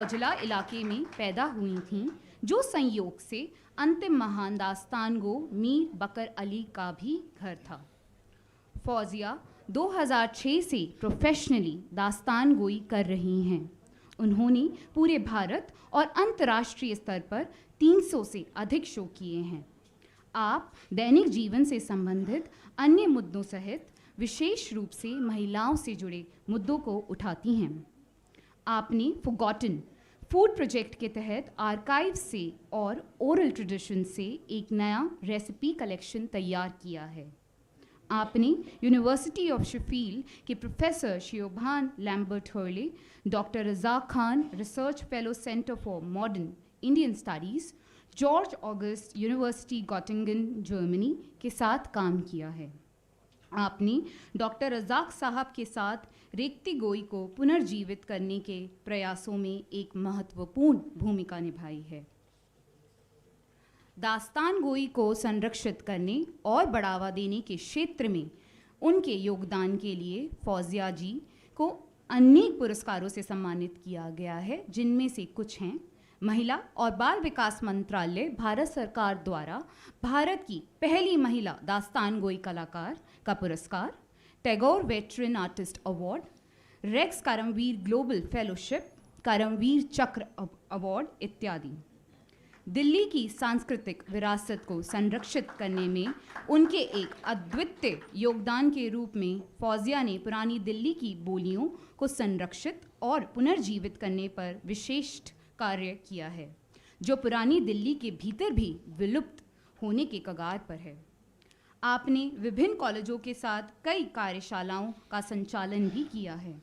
जिला इलाके में पैदा हुई थीं, जो संयोग से अंतिम महान दास्तान गो मीर बकर अली का भी घर था। फौजिया 2006 से प्रोफेशनली दास्तान गोई कर रही हैं। उन्होंने पूरे भारत और अंतर्राष्ट्रीय स्तर पर 300 से अधिक शो किए हैं। आप दैनिक जीवन से संबंधित अन्य मुद्दों सहित विशेष रूप से महिलाओं से जुड़े मुद्दों को उठाती हैं। आपने फॉरगॉटन फूड प्रोजेक्ट के तहत आर्काइव से और ओरल ट्रेडिशन से एक नया रेसिपी कलेक्शन तैयार किया है। आपने यूनिवर्सिटी ऑफ शेफील्ड के professor Siobhan Lambert Hurley, doctor Razak Khan research fellow centre for modern Indian studies, George August university Göttingen Germany के साथ काम किया है। आपने डॉक्टर रज़ाक साहब के साथ रेख्ती गोई को पुनर्जीवित करने के प्रयासों में एक महत्वपूर्ण भूमिका निभाई है। दास्तान गोई को संरक्षित करने और बढ़ावा देने के क्षेत्र में उनके योगदान के लिए फौजिया जी को अनेक पुरस्कारों से सम्मानित किया गया है, जिनमें से कुछ हैं महिला और बाल विकास मंत्रालय भारत सरकार द्वारा भारत की पहली महिला दास्तान गोई कलाकार का पुरस्कार, Tagore veteran artist award, Rex Karmaveer global fellowship, Karmaveer Chakra award इत्यादि। दिल्ली की सांस्कृतिक विरासत को संरक्षित करने में उनके एक अद्वितीय योगदान के रूप में फौजिया ने पुरानी दिल्ली की बोलियों को संरक्षित और पुनर्जीवित करने पर विशेष कार्य किया है, जो पुरानी दिल्ली के भीतर भी विलुप्त होने के कगार पर है। आपने विभिन्न कॉलेजों के साथ कई कार्यशालाओं का संचालन भी किया है।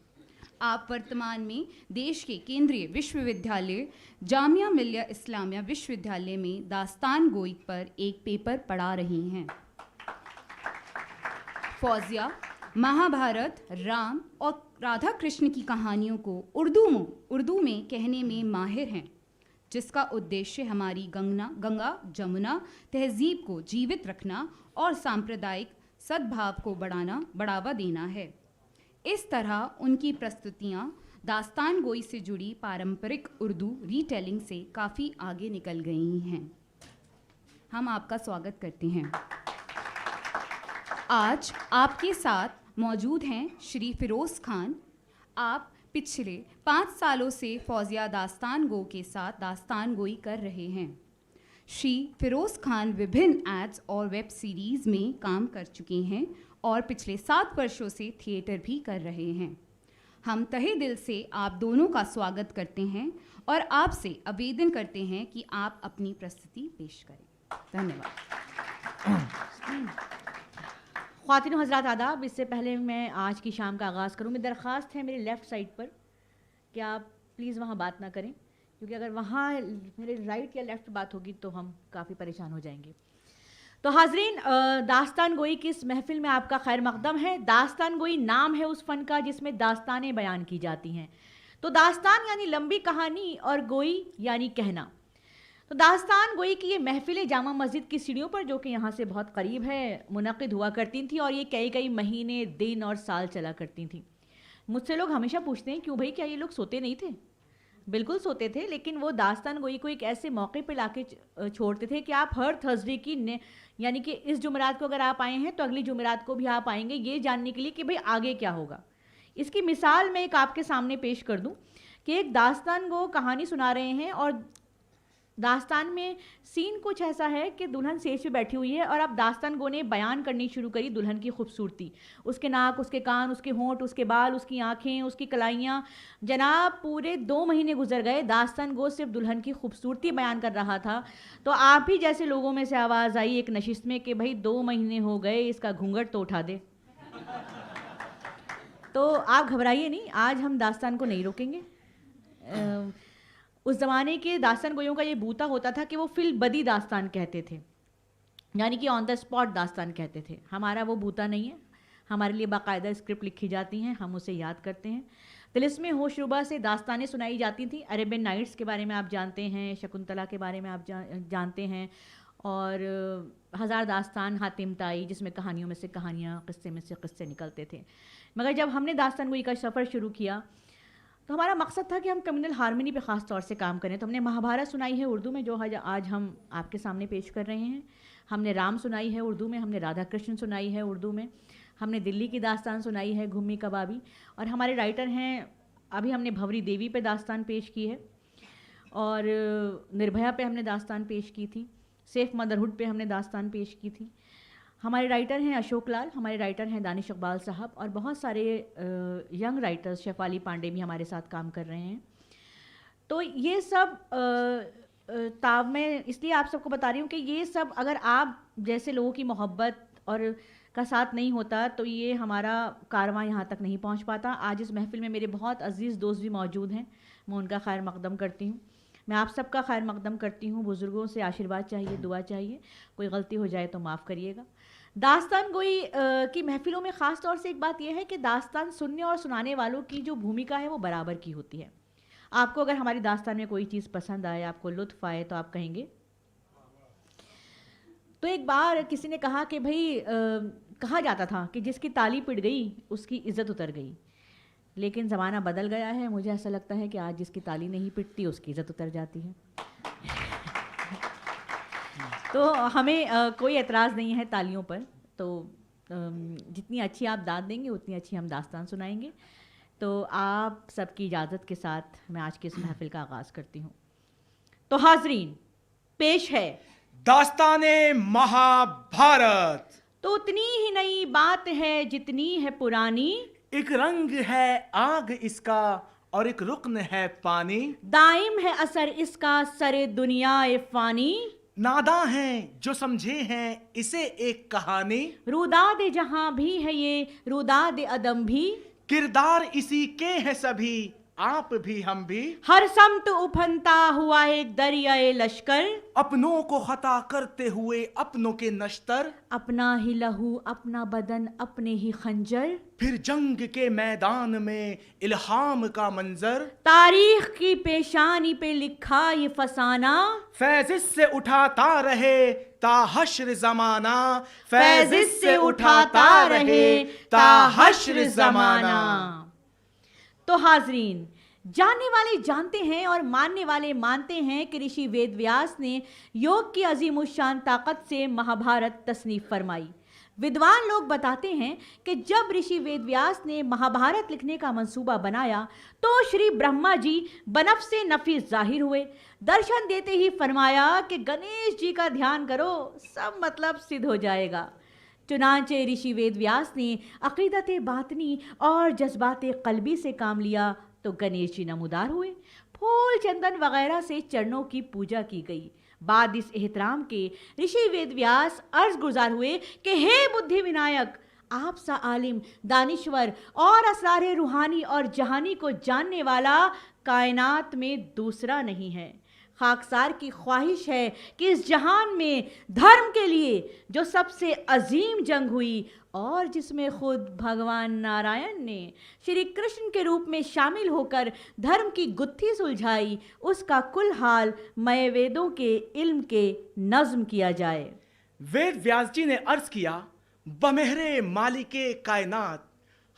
आप वर्तमान में देश के केंद्रीय विश्वविद्यालय जामिया मिलिया इस्लामिया विश्वविद्यालय में दास्तान गोई पर एक पेपर पढ़ा रही हैं। फौजिया महाभारत, राम और राधा कृष्ण की कहानियों को उर्दू में कहने में माहिर हैं, जिसका उद्देश्य हमारी गंगा जमुना तहजीब को जीवित रखना और सांप्रदायिक सद्भाव को बढ़ावा देना है। इस तरह उनकी प्रस्तुतियाँ दास्तान गोई से जुड़ी पारंपरिक उर्दू रीटेलिंग से काफ़ी आगे निकल गई हैं। हम आपका स्वागत करते हैं। आज आपके साथ मौजूद हैं श्री फिरोज़ खान। आप पिछले 5 सालों से फौजिया दास्तान गो के साथ दास्तान गोई कर रहे हैं। श्री फिरोज़ खान विभिन्न एड्स और वेब सीरीज़ में काम कर चुके हैं और पिछले 7 वर्षों से थिएटर भी कर रहे हैं। हम तहे दिल से आप दोनों का स्वागत करते हैं और आपसे आवेदन करते हैं कि आप अपनी प्रस्तुति पेश करें। धन्यवाद। ख़वातीन हज़रात आदाब, इससे पहले मैं आज की शाम का आगाज़ करूँ, मेरी दरख्वास्त है मेरे लेफ़्ट साइड पर कि आप प्लीज़ वहाँ बात ना करें, क्योंकि अगर वहाँ मेरे राइट या लेफ़्ट बात होगी तो हम काफ़ी परेशान हो जाएंगे। तो हाज़रीन, दास्तान गोई की इस महफ़िल में आपका खैर मक़दम है। दास्तान गोई नाम है उस फ़न का जिसमें दास्तानें बयान की जाती हैं। तो दास्तान यानी लंबी कहानी और गोई यानी कहना। तो दास्तान गोई की ये महफ़िलें जामा मस्जिद की सीढ़ियों पर, जो कि यहाँ से बहुत करीब है, मुनक़िद हुआ करती थी और ये कई महीने, दिन और साल चला करती थी। मुझसे लोग हमेशा पूछते हैं, क्यों भाई, क्या ये लोग सोते नहीं थे? बिल्कुल सोते थे, लेकिन वो दास्तान गोई को एक ऐसे मौके पे लाके छोड़ते थे कि आप हर थर्सडे की यानी कि इस जुमेरात को अगर आप आए हैं तो अगली जुमेरात को भी आप आएंगे, ये जानने के लिए कि भाई आगे क्या होगा। इसकी मिसाल मैं एक आपके सामने पेश कर दूं कि एक दास्तान गो कहानी सुना रहे हैं और दास्तान में सीन कुछ ऐसा है कि दुल्हन स्टेज पे बैठी हुई है और अब दास्तान गो ने बयान करनी शुरू करी दुल्हन की खूबसूरती, उसके नाक, उसके कान, उसके होंठ, उसके बाल, उसकी आंखें, उसकी कलाइयाँ। जनाब, पूरे 2 महीने गुजर गए, दास्तान गो सिर्फ दुल्हन की खूबसूरती बयान कर रहा था। तो आप ही जैसे लोगों में से आवाज़ आई एक नशिस्त में कि भाई 2 महीने हो गए, इसका घूंघट तो उठा दे। तो आप घबराइए नहीं, आज हम दास्तान को नहीं रोकेंगे। उस ज़माने के दास्तान गोइयों का ये बूता होता था कि वो फिल बदी दास्तान कहते थे, यानी कि ऑन द स्पॉट दास्तान कहते थे। हमारा वो बूता नहीं है, हमारे लिए बाकायदा स्क्रिप्ट लिखी जाती हैं, हम उसे याद करते हैं। तिलिस्मे होशरुबा से दास्तानें सुनाई जाती थी। अरेबियन नाइट्स के बारे में आप जानते हैं, शकुंतला के बारे में आप जानते हैं, और हज़ार दास्तान हातिम ताई, जिसमें कहानियों में से कहानियाँ, क़िस्से में से क़िस्से निकलते थे। मगर जब हमने दास्तान गोई का सफ़र शुरू किया तो हमारा मकसद था कि हम कम्युनल हार्मनी पे ख़ास तौर से काम करें। तो हमने महाभारत सुनाई है उर्दू में, जो आज हम आपके सामने पेश कर रहे हैं। हमने राम सुनाई है उर्दू में, हमने राधा कृष्ण सुनाई है उर्दू में, हमने दिल्ली की दास्तान सुनाई है घुम्मी कबाबी, और हमारे राइटर हैं, अभी हमने भंवरी देवी पे दास्तान पेश की है, और निर्भया पे हमने दास्तान पेश की थी, सेफ मदरहुड पे हमने दास्तान पेश की थी। हमारे राइटर हैं अशोक लाल, हमारे राइटर हैं दानिश इकबाल साहब, और बहुत सारे यंग राइटर्स, शेफाली पांडे भी हमारे साथ काम कर रहे हैं। तो ये सब ताब मैं इसलिए आप सबको बता रही हूँ कि ये सब अगर आप जैसे लोगों की मोहब्बत और का साथ नहीं होता तो ये हमारा कारवां यहाँ तक नहीं पहुँच पाता। आज इस महफ़िल में मेरे बहुत अजीज़ दोस्त भी मौजूद हैं, मैं उनका खैर मकदम करती हूँ। मैं आप सबका खैर मकदम करती हूँ। बुज़ुर्गों से आशीर्वाद चाहिए, दुआ चाहिए, कोई गलती हो जाए तो माफ़ करिएगा। दास्तान गोई की महफ़िलों में ख़ास तौर से एक बात यह है कि दास्तान सुनने और सुनाने वालों की जो भूमिका है वो बराबर की होती है। आपको अगर हमारी दास्तान में कोई चीज़ पसंद आए, आपको लुत्फ़ आए, तो आप कहेंगे। तो एक बार किसी ने कहा कि भाई कहा जाता था कि जिसकी ताली पिट गई उसकी इज़्ज़त उतर गई, लेकिन ज़माना बदल गया है। मुझे ऐसा लगता है कि आज जिसकी ताली नहीं पिटती उसकी इज़्ज़त उतर जाती है। तो हमें कोई एतराज़ नहीं है तालियों पर। तो जितनी अच्छी आप दाद देंगे उतनी अच्छी हम दास्तान सुनाएंगे। तो आप सबकी इजाज़त के साथ मैं आज की इस महफ़िल का आगाज़ करती हूँ। तो हाज़रीन, पेश है दास्ताने महाभारत। तो उतनी ही नई बात है जितनी है पुरानी, एक रंग है आग इसका और एक रुकन है पानी, दाइम है असर इसका सरे दुनिया फ़ानी, नादा हैं जो समझे हैं इसे एक कहानी, रुदाद जहां भी है ये रुदाद अदम भी, किरदार इसी के हैं सभी आप भी हम भी, हर समत उफनता हुआ एक दरियाए लश्कर, अपनों को खता करते हुए अपनों के नश्तर, अपना ही लहू अपना बदन अपने ही खंजर, फिर जंग के मैदान में इल्हाम का मंजर, तारीख की पेशानी पे लिखा ये फसाना, फैज़ से उठाता रहे ता हश्र ज़माना, फैज़ से उठाता रहे ता हश्र ज़माना। तो हाज़रीन, जानने वाले जानते हैं और मानने वाले मानते हैं कि ऋषि वेदव्यास ने योग की अजीमुशान ताकत से महाभारत तसनीफ फरमाई। विद्वान लोग बताते हैं कि जब ऋषि वेदव्यास ने महाभारत लिखने का मंसूबा बनाया तो श्री ब्रह्मा जी बनफ़्से नफीस जाहिर हुए। दर्शन देते ही फरमाया कि गणेश जी का ध्यान करो, सब मतलब सिद्ध हो जाएगा। चुनांचे ऋषि वेदव्यास ने अक़ीदत बातनी और जज्बात क़ल्बी से काम लिया तो गणेश जी नमूदार हुए। फूल चंदन वगैरह से चरणों की पूजा की गई। बाद इस एहतराम के ऋषि वेदव्यास अर्ज गुजार हुए कि हे बुद्धि विनायक, आप सा आलिम, दानिश्वर और असरार रूहानी और जहानी को जानने वाला कायनात में दूसरा नहीं है। खाकसार की ख्वाहिश है कि इस जहान में धर्म के लिए जो सबसे अजीम जंग हुई और जिसमें खुद भगवान नारायण ने श्री कृष्ण के रूप में शामिल होकर धर्म की गुत्थी सुलझाई, उसका कुल हाल मय वेदों के इल्म के नज़्म किया जाए। वेद व्यास जी ने अर्ज किया, बमेहरे मालिके कायनात,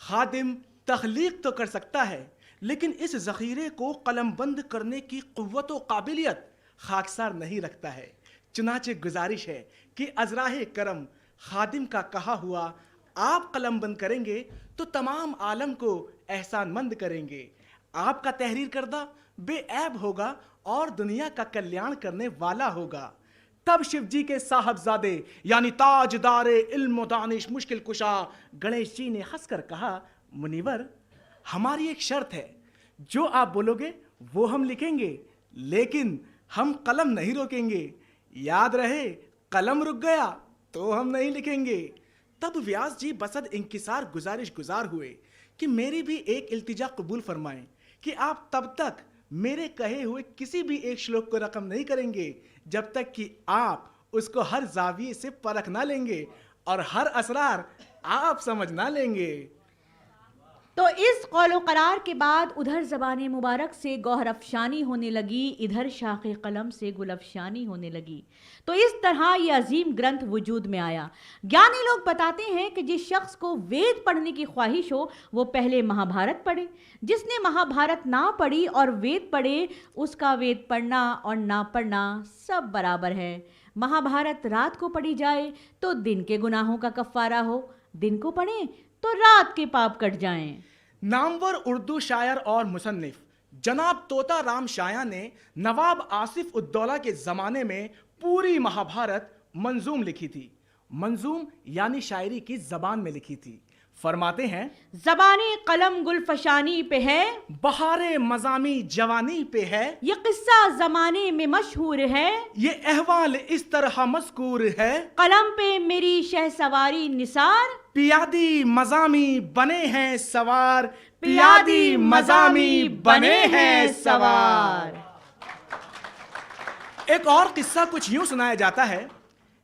खादिम तख्लीक तो कर सकता है लेकिन इस ज़ख़ीरे को कलमबंद करने की क़ुव्वत व काबिलियत खाकसार नहीं रखता है। चुनाचे गुजारिश है कि अज़राहे करम खादिम का कहा हुआ आप कलमबंद करेंगे तो तमाम आलम को एहसानमंद करेंगे। आपका तहरीर करदा बेऐब होगा और दुनिया का कल्याण करने वाला होगा। तब शिव जी के साहबजादे यानी ताजदारे इल्म दानिश मुश्किल कुशा गणेश जी ने हंसकर कहा, मुनीवर, हमारी एक शर्त है, जो आप बोलोगे वो हम लिखेंगे, लेकिन हम कलम नहीं रोकेंगे। याद रहे, कलम रुक गया तो हम नहीं लिखेंगे। तब व्यास जी बसद इंकिसार गुजारिश गुजार हुए कि मेरी भी एक इल्तिजा कबूल फरमाएं कि आप तब तक मेरे कहे हुए किसी भी एक श्लोक को रकम नहीं करेंगे जब तक कि आप उसको हर जाविये से परख ना लेंगे और हर असरार आप समझ ना लेंगे। तो इस कौलो करार के बाद उधर ज़बान मुबारक से गौहर अफशानी होने लगी, इधर शाख़ कलम से गुल अफशानी होने लगी। तो इस तरह ये अजीम ग्रंथ वजूद में आया। ज्ञानी लोग बताते हैं कि जिस शख्स को वेद पढ़ने की ख्वाहिश हो वो पहले महाभारत पढ़े। जिसने महाभारत ना पढ़ी और वेद पढ़े, उसका वेद पढ़ना और ना पढ़ना सब बराबर है। महाभारत रात को पढ़ी जाए तो दिन के गुनाहों का कफ़ारा हो, दिन को पढ़ें तो रात के पाप कट जाएं। नामवर उर्दू शायर और मुसन्निफ जनाब तोता राम शाया ने नवाब आसिफ उद्दौला के ज़माने में पूरी महाभारत मंजूम लिखी थी। मंजूम यानी शायरी की ज़बान में लिखी थी। फरमाते हैं, ज़बाने कलम गुलफशानी पे है, बहारे मज़ामी जवानी पे है, ये किस्सा ज़माने में मशहूर है, ये अहवाल इस तरह मज़कूर है, कलम पे मेरी शहसवारी निसार, पियादी मज़ामी बने हैं सवार, पियादी मज़ामी बने हैं सवार। एक और किस्सा कुछ यूं सुनाया जाता है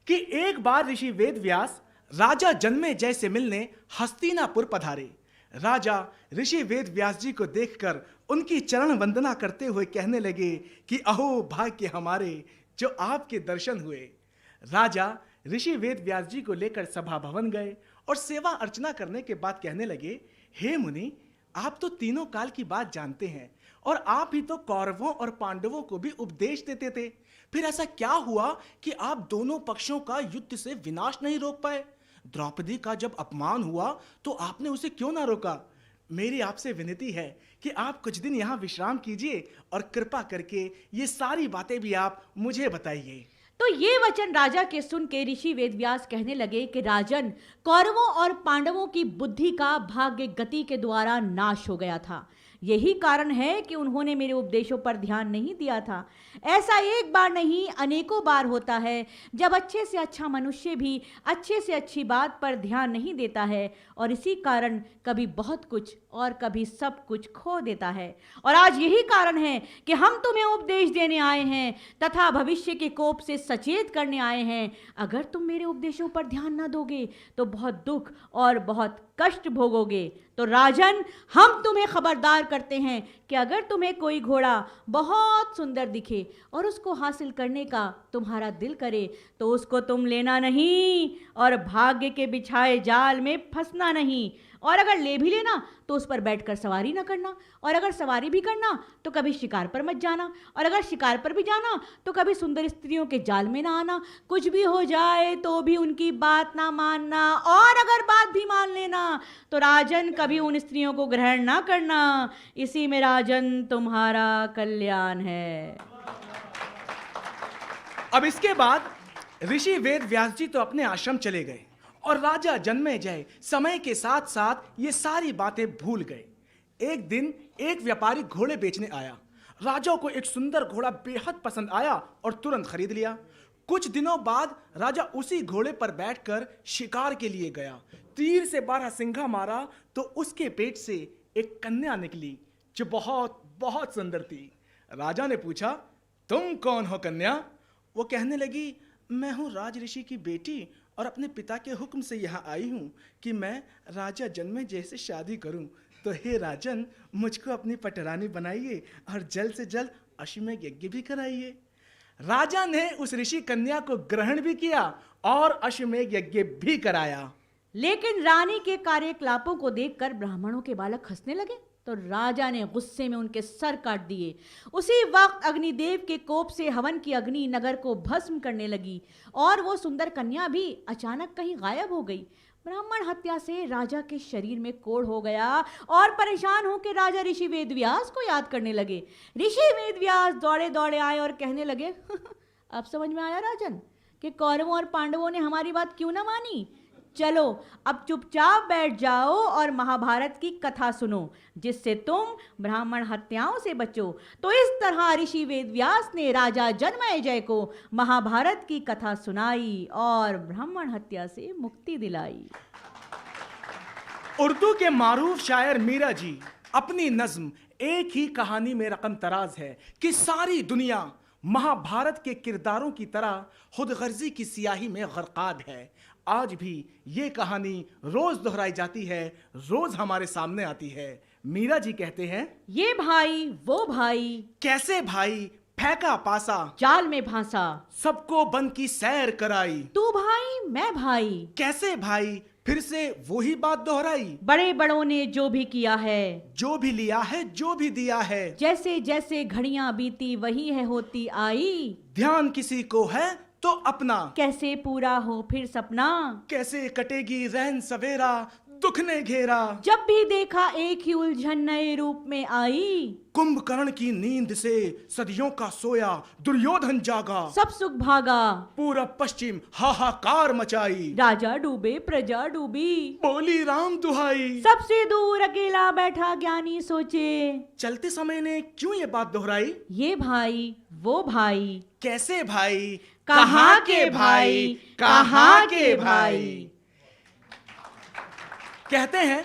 कि एक बार ऋषि वेद व्यास राजा जन्मेजय से मिलने हस्तिनापुर पधारे। राजा ऋषि वेद व्यास जी को देखकर उनकी चरण वंदना करते हुए कहने लगे कि अहो भाग्य हमारे जो आपके दर्शन हुए। राजा ऋषि वेद व्यास जी को लेकर सभा भवन गए और सेवा अर्चना करने के बाद कहने लगे, हे मुनि, आप तो तीनों काल की बात जानते हैं और आप ही तो कौरवों और पांडवों को भी उपदेश देते थे। फिर ऐसा क्या हुआ कि आप दोनों पक्षों का युद्ध से विनाश नहीं रोक पाए? द्रौपदी का जब अपमान हुआ तो आपने उसे क्यों ना रोका? मेरी आपसे विनती है कि आप कुछ दिन यहाँ विश्राम कीजिए और कृपा करके ये सारी बातें भी आप मुझे बताइए। तो ये वचन राजा के सुन के ऋषि वेदव्यास कहने लगे कि राजन, कौरवों और पांडवों की बुद्धि का भाग्य गति के द्वारा नाश हो गया था। यही कारण है कि उन्होंने मेरे उपदेशों पर ध्यान नहीं दिया था। ऐसा एक बार नहीं अनेकों बार होता है जब अच्छे से अच्छा मनुष्य भी अच्छे से अच्छी बात पर ध्यान नहीं देता है और इसी कारण कभी बहुत कुछ और कभी सब कुछ खो देता है। और आज यही कारण है कि हम तुम्हें उपदेश देने आए हैं तथा भविष्य के कोप से सचेत करने आए हैं। अगर तुम मेरे उपदेशों पर ध्यान न दोगे तो बहुत दुख और बहुत कष्ट भोगोगे। तो राजन, हम तुम्हें खबरदार करते हैं कि अगर तुम्हें कोई घोड़ा बहुत सुंदर दिखे और उसको हासिल करने का तुम्हारा दिल करे तो उसको तुम लेना नहीं और भाग्य के बिछाए जाल में फंसना नहीं। और अगर ले भी लेना तो उस पर बैठकर सवारी न करना, और अगर सवारी भी करना तो कभी शिकार पर मत जाना, और अगर शिकार पर भी जाना तो कभी सुंदर स्त्रियों के जाल में ना आना। कुछ भी हो जाए तो भी उनकी बात ना मानना, और अगर बात भी मान लेना तो राजन कभी उन स्त्रियों को ग्रहण ना करना। इसी में राजन तुम्हारा कल्याण है। अब इसके बाद ऋषि वेद व्यास जी तो अपने आश्रम चले गए और राजा जन्मेजय समय के साथ साथ ये सारी बातें भूल गए। एक दिन एक व्यापारी घोड़े बेचने आया। राजा को एक सुंदर घोड़ा बेहद पसंद आया और तुरंत खरीद लिया। कुछ दिनों बाद राजा उसी घोड़े पर बैठकर शिकार के लिए गया। तीर से 12 सिंघा मारा तो उसके पेट से एक कन्या निकली जो बहुत बहुत सुंदर थी। राजा ने पूछा, तुम कौन हो कन्या? वो कहने लगी, मैं हूँ राज ऋषि की बेटी और अपने पिता के हुक्म से यहाँ आई हूँ कि मैं राजा जन्मेजय से शादी करूँ। तो हे राजन, मुझको अपनी पटरानी बनाइए और जल्द से जल्द अश्वमेध यज्ञ भी कराइए। राजा ने उस ऋषि कन्या को ग्रहण भी किया और अश्वमेध यज्ञ भी कराया। लेकिन रानी के कार्यकलापों को देखकर ब्राह्मणों के बालक हंसने लगे तो राजा ने गुस्से में उनके सर काट दिए। उसी वक्त अग्निदेव के कोप से हवन की अग्नि नगर को भस्म करने लगी और वो सुंदर कन्या भी अचानक कहीं गायब हो गई। ब्राह्मण हत्या से राजा के शरीर में कोढ़ हो गया और परेशान होकर राजा ऋषि वेदव्यास को याद करने लगे। ऋषि वेदव्यास दौड़े दौड़े आए और कहने लगे, अब समझ में आया राजन कि कौरवों और पांडवों ने हमारी बात क्यों ना मानी। चलो अब चुपचाप बैठ जाओ और महाभारत की कथा सुनो जिससे तुम ब्राह्मण हत्याओं से बचो। तो इस तरह ऋषि वेदव्यास ने राजा जन्मेजय को महाभारत की कथा सुनाई और ब्राह्मण हत्या से मुक्ति दिलाई। उर्दू के मारूफ शायर मीरा जी अपनी नज्म एक ही कहानी में रकम तराज है कि सारी दुनिया महाभारत के किरदारों की तरह खुदगर्जी की सियाही में गरकाद है। आज भी ये कहानी रोज दोहराई जाती है, रोज हमारे सामने आती है। मीरा जी कहते हैं, ये भाई वो भाई, कैसे भाई फेंका पासा, जाल में फांसा, सबको बन की सैर कराई। तू भाई मैं भाई, कैसे भाई फिर से वही बात दोहराई, बड़े बड़ों ने जो भी किया है, जो भी लिया है जो भी दिया है, जैसे जैसे घड़ियां बीती वही है होती आई, ध्यान किसी को है तो अपना, कैसे पूरा हो फिर सपना, कैसे कटेगी रैन सवेरा, दुख ने घेरा। जब भी देखा एक ही उलझन नए रूप में आई, कुंभकर्ण की नींद से सदियों का सोया दुर्योधन जागा, सब सुख भागा, पूरब पश्चिम हाहाकार मचाई, राजा डूबे प्रजा डूबी, बोली राम दुहाई। सबसे दूर अकेला बैठा ज्ञानी सोचे, चलते समय ने क्यों ये बात दोहराई, ये भाई वो भाई, कैसे भाई कहाँ के भाई, कहाँ के भाई। कहते हैं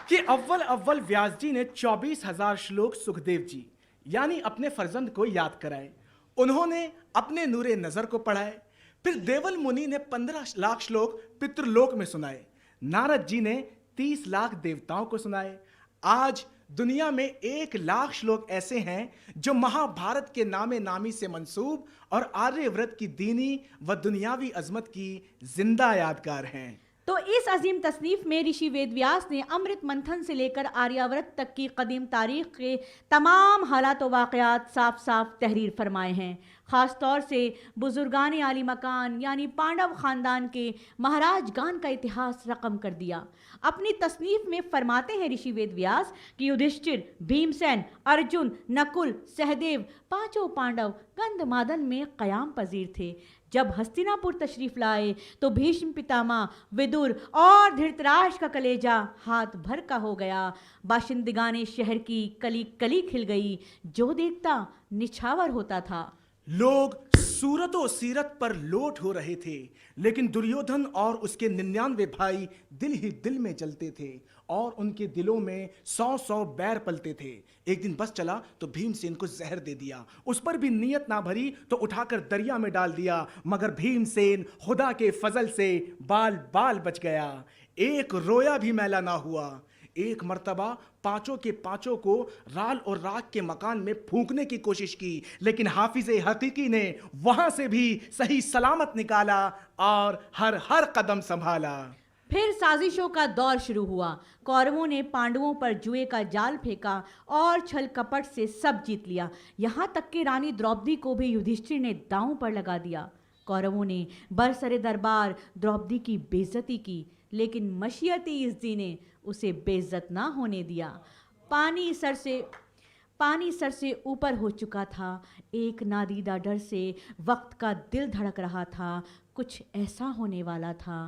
कि अव्वल अव्वल व्यास जी ने 24,000 श्लोक सुखदेव जी यानी अपने फर्जंद को याद कराए। उन्होंने अपने नूरे नजर को पढ़ाए। फिर देवल मुनि ने 15 लाख श्लोक पितृलोक में सुनाए। नारद जी ने 30 लाख देवताओं को सुनाए। आज दुनिया में 1 लाख श्लोक ऐसे हैं जो महाभारत के नामे नामी से मंसूब और आर्यव्रत की दीनी व दुनियावी अजमत की जिंदा यादगार हैं। तो इस अजीम तसनीफ में ऋषि वेदव्यास ने अमृत मंथन से लेकर आर्यावर्त तक की कदीम तारीख के तमाम हालात व वाक़यात साफ साफ तहरीर फरमाए हैं। ख़ास तौर से बुजुर्गान आली मकान यानी पांडव ख़ानदान के महाराजगान का इतिहास रकम कर दिया। अपनी तसनीफ में फरमाते हैं ऋषि वेदव्यास कि युधिष्ठिर, भीमसेन, अर्जुन, नकुल, सहदेव पांचों पांडव गंधमादन में क़याम पजीर थे। जब हस्तिनापुर तशरीफ लाए तो भीष्म पितामह, विदुर और धृतराष्ट्र का कलेजा हाथ भर का हो गया। बाशिंदगाने शहर की कली कली खिल गई, जो देखता निछावर होता था। लोग सूरतो सीरत पर लोट हो रहे थे, लेकिन दुर्योधन और उसके 99 भाई दिल ही दिल में जलते थे और उनके दिलों में 100 बैर पलते थे। एक दिन बस चला तो भीमसेन को जहर दे दिया। उस पर भी नियत ना भरी तो उठाकर दरिया में डाल दिया, मगर भीमसेन खुदा के फजल से बाल बाल बच गया। एक रोया भी मैला ना हुआ। एक मर्तबा पांचों के पांचों को राल और राख के मकान में फूंकने की कोशिश की, लेकिन हाफिज़े हकीकी ने वहां से भी सही सलामत निकाला और हर हर कदम संभाला। फिर साजिशों का दौर शुरू हुआ। कौरवों ने पांडवों पर जुए का जाल फेंका और छल कपट से सब जीत लिया। यहाँ तक कि रानी द्रौपदी को भी युधिष्ठिर ने दांव पर लगा दिया। कौरवों ने बरसरे दरबार द्रौपदी की बेइज्जती की, लेकिन मशीयती इज़्ज़ी ने उसे बेइज्जत ना होने दिया। पानी सर से ऊपर हो चुका था। एक नादीदा डर से वक्त का दिल धड़क रहा था। कुछ ऐसा होने वाला था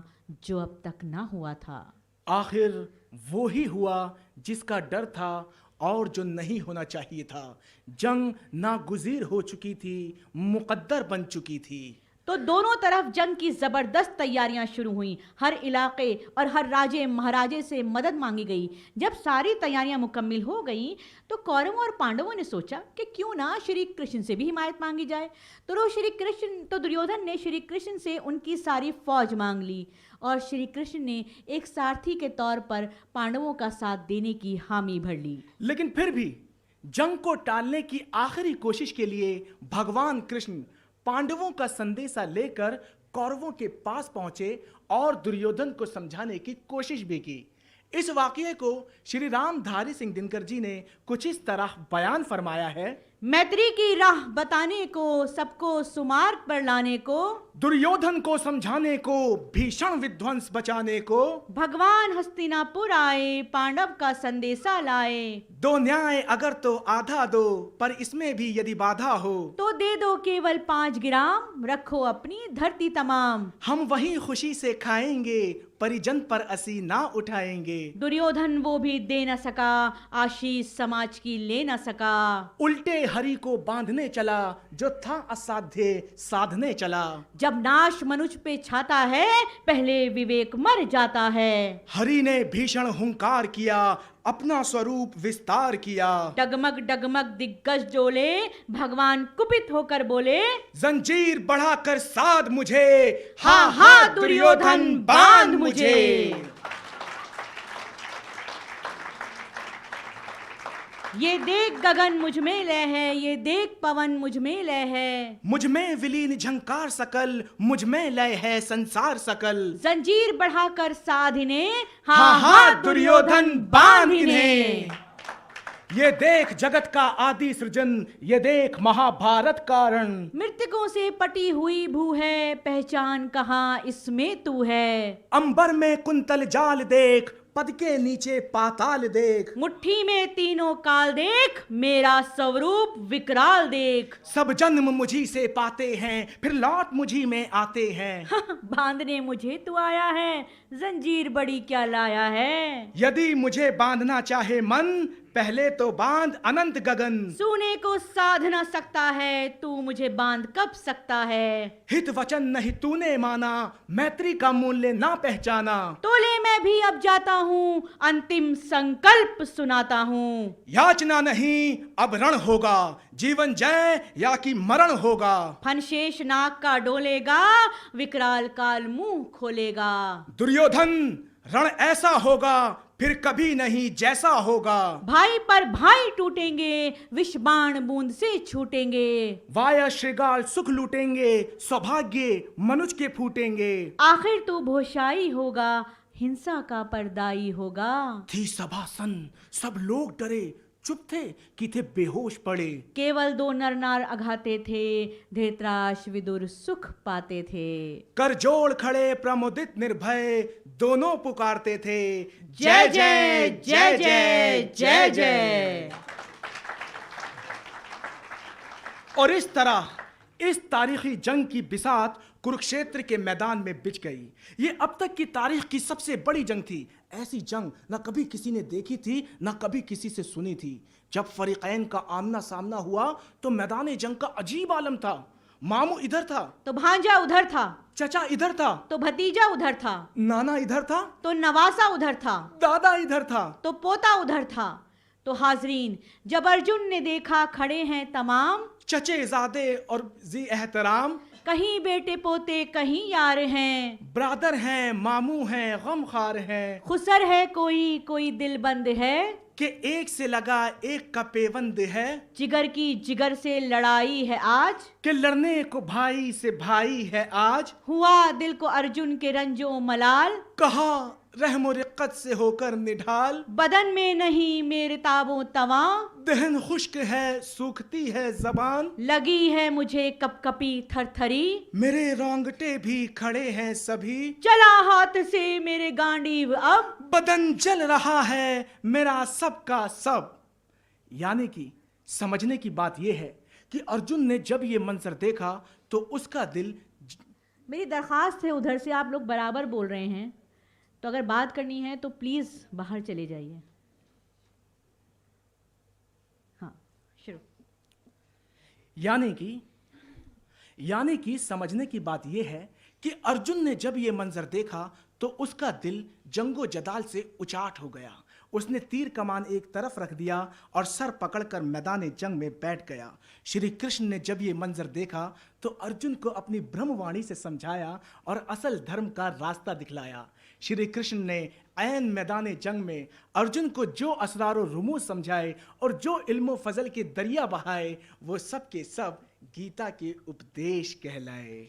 जो अब तक ना हुआ था। आखिर वो ही हुआ जिसका डर था और जो नहीं होना चाहिए था। जंग नागुज़ीर हो चुकी थी, मुकद्दर बन चुकी थी। तो दोनों तरफ जंग की जबरदस्त तैयारियां शुरू हुई। हर इलाके और हर राजे महाराजे से मदद मांगी गई। जब सारी तैयारियां मुकम्मिल हो गई तो कौरवों और पांडवों ने सोचा कि क्यों ना श्री कृष्ण से भी हिमायत मांगी जाए। तो दुर्योधन ने श्री कृष्ण से उनकी सारी फौज मांग ली और श्री कृष्ण ने एक सारथी के तौर पर पांडवों का साथ देने की हामी भर ली। लेकिन फिर भी जंग को टालने की आखिरी कोशिश के लिए भगवान कृष्ण पांडवों का संदेशा लेकर कौरवों के पास पहुंचे और दुर्योधन को समझाने की कोशिश भी की। इस वाकये को श्री रामधारी सिंह दिनकर जी ने कुछ इस तरह बयान फरमाया है। मैत्री की राह बताने को, सबको सुमार्ग पर लाने को, दुर्योधन को समझाने को, भीषण विध्वंस बचाने को, भगवान हस्तिनापुर आए, पांडव का संदेशा लाए। दो न्याय अगर तो आधा दो, पर इसमें भी यदि बाधा हो तो दे दो केवल 5 ग्राम, रखो अपनी धरती तमाम। हम वही खुशी से खाएंगे, परिजन पर असी ना उठाएंगे। दुर्योधन वो भी दे न सका, आशीष समाज की ले न सका। उल्टे हरि को बांधने चला, जो था असाध्य साधने चला। जब नाश मनुष्य पे छाता है, पहले विवेक मर जाता है। हरि ने भीषण हुंकार किया अपना स्वरूप विस्तार किया। डगमग डगमग दिग्गज डोले, भगवान कुपित होकर बोले, जंजीर बढ़ाकर साध मुझे, हा हा दुर्योधन बांध मुझे। ये देख गगन मुझ में लय है, ये देख पवन मुझ में लय है, मुझ में विलीन झंकार सकल, मुझ में लय है संसार सकल। जंजीर बढ़ाकर साधिने, हा हा दुर्योधन बांध इन्हें। ये देख जगत का आदि सृजन, ये देख महाभारत कारण। मृतकों से पटी हुई भू है, पहचान कहाँ इसमें तू है। अंबर में कुंतल जाल देख, पद के नीचे पाताल देख। मुट्ठी में तीनों काल देख, मेरा स्वरूप विकराल देख। सब जन्म मुझी से पाते हैं, फिर लौट मुझी में आते हैं। बांधने मुझे तू आया है, जंजीर बड़ी क्या लाया है। यदि मुझे बांधना चाहे मन, पहले तो बांध अनंत गगन। सोने को साध न सकता है, तू मुझे बांध कब सकता है। हित वचन नहीं तूने माना, मैत्री का मूल्य ना पहचाना। तोले मैं भी अब जाता हूँ, अंतिम संकल्प सुनाता हूँ। याचना नहीं अब रण होगा, जीवन जय या कि मरण होगा। फनशेष नाग का डोलेगा, विकराल काल मुंह खोलेगा। दुर्योधन रण ऐसा होगा, फिर कभी नहीं जैसा होगा। भाई पर भाई टूटेंगे, विष बाण बूंद से छूटेंगे। वाया श्रृगाल सुख लूटेंगे, सौभाग्य मनुज के फूटेंगे। आखिर तू भोशाई होगा, हिंसा का परदाई होगा। थी सभा सन, सब लोग डरे, चुप थे कि थे बेहोश पड़े। केवल दो नर नार अघाते थे, धृतराष्ट्र विदुर सुख पाते थे। कर जोड़ खड़े प्रमुदित निर्भय, दोनों पुकारते थे, जय जय जय जय जय जय। और इस तरह इस तारीखी जंग की बिसात कुरुक्षेत्र के मैदान में बिछ गई। ये अब तक की तारीख की सबसे बड़ी जंग थी। ऐसी जंग न कभी किसी ने देखी थी, न कभी किसी से सुनी थी। जब फरीकैन का आमना सामना हुआ तो मैदान जंग का अजीब आलम था। मामू इधर था तो भांजा उधर था, चचा इधर था तो भतीजा उधर था, नाना इधर था तो नवासा उधर था, दादा इधर था तो पोता उधर था। तो हाजरीन, जब अर्जुन ने देखा खड़े हैं तमाम, चचे ज़ादे और जी एहतराम, कहीं बेटे पोते कहीं यार हैं, ब्रादर हैं मामू हैं गमखार हैं, खुसर है कोई कोई दिलबंद है, कि एक से लगा एक का पेवंद है, जिगर की जिगर से लड़ाई है आज, कि लड़ने को भाई से भाई है आज। हुआ दिल को अर्जुन के रंजो मलाल, कहा रहमो रिक्कत से होकर निढाल, बदन में नहीं मेरे ताबो तवा, दहन खुश्क है सूखती है जबान, लगी है मुझे कपकपी थरथरी, मेरे रोंगटे भी खड़े हैं सभी, चला हाथ से मेरे गांडीव अब, बदन जल रहा है मेरा सबका सब। यानी कि समझने की बात यह है कि अर्जुन ने जब ये मंजर देखा तो उसका दिल। मेरी दरख्वास्त है उधर से आप लोग बराबर बोल रहे हैं, तो अगर बात करनी है तो प्लीज बाहर चले जाइए। हाँ शुरू। यानी कि समझने की बात यह है कि अर्जुन ने जब ये मंजर देखा तो उसका दिल जंगो जदाल से उचाट हो गया। उसने तीर कमान एक तरफ रख दिया और सर पकड़कर मैदान जंग में बैठ गया। श्री कृष्ण ने जब ये मंजर देखा तो अर्जुन को अपनी ब्रह्मवाणी से समझाया और असल धर्म का रास्ता दिखलाया। श्री कृष्ण ने ऐन मैदान जंग में अर्जुन को जो असरार और रुमूज समझाए और जो इल्म फजल के दरिया बहाए, वो सब के सब गीता के उपदेश कहलाए।